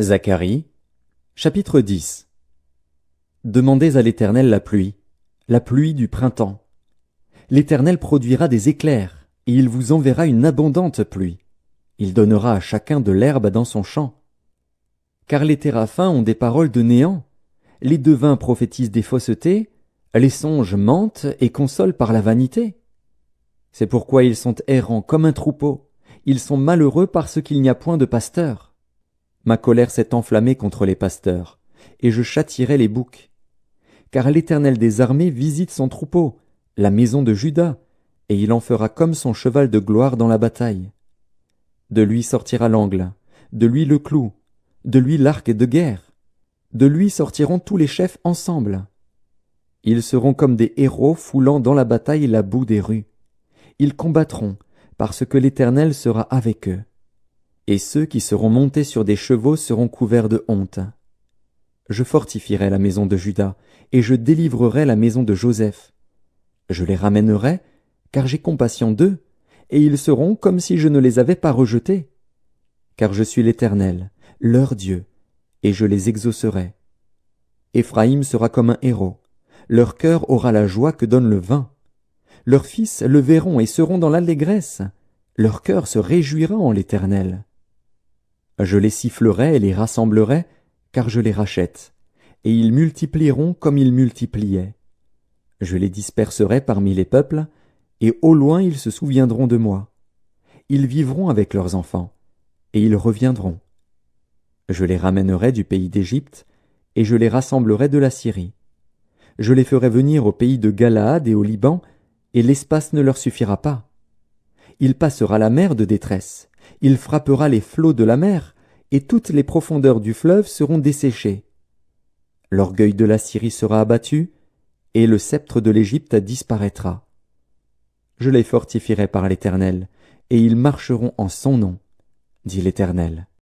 Zacharie, chapitre 10. Demandez à l'Éternel la pluie du printemps. L'Éternel produira des éclairs, et il vous enverra une abondante pluie. Il donnera à chacun de l'herbe dans son champ. Car les téraphins ont des paroles de néant, les devins prophétisent des faussetés, les songes mentent et consolent par la vanité. C'est pourquoi ils sont errants comme un troupeau, ils sont malheureux parce qu'il n'y a point de pasteur. Ma colère s'est enflammée contre les pasteurs, et je châtierai les boucs. Car l'Éternel des armées visite son troupeau, la maison de Juda, et il en fera comme son cheval de gloire dans la bataille. De lui sortira l'angle, de lui le clou, de lui l'arc de guerre. De lui sortiront tous les chefs ensemble. Ils seront comme des héros foulant dans la bataille la boue des rues. Ils combattront, parce que l'Éternel sera avec eux. Et ceux qui seront montés sur des chevaux seront couverts de honte. Je fortifierai la maison de Juda, et je délivrerai la maison de Joseph. Je les ramènerai, car j'ai compassion d'eux, et ils seront comme si je ne les avais pas rejetés. Car je suis l'Éternel, leur Dieu, et je les exaucerai. Éphraïm sera comme un héros, leur cœur aura la joie que donne le vin. Leurs fils le verront et seront dans l'allégresse, leur cœur se réjouira en l'Éternel. Je les sifflerai et les rassemblerai, car je les rachète, et ils multiplieront comme ils multipliaient. Je les disperserai parmi les peuples, et au loin ils se souviendront de moi. Ils vivront avec leurs enfants, et ils reviendront. Je les ramènerai du pays d'Égypte, et je les rassemblerai de la Syrie. Je les ferai venir au pays de Galaad et au Liban, et l'espace ne leur suffira pas. Il passera la mer de détresse, il frappera les flots de la mer, et toutes les profondeurs du fleuve seront desséchées. L'orgueil de la Syrie sera abattu, et le sceptre de l'Égypte disparaîtra. Je les fortifierai par l'Éternel, et ils marcheront en son nom, dit l'Éternel.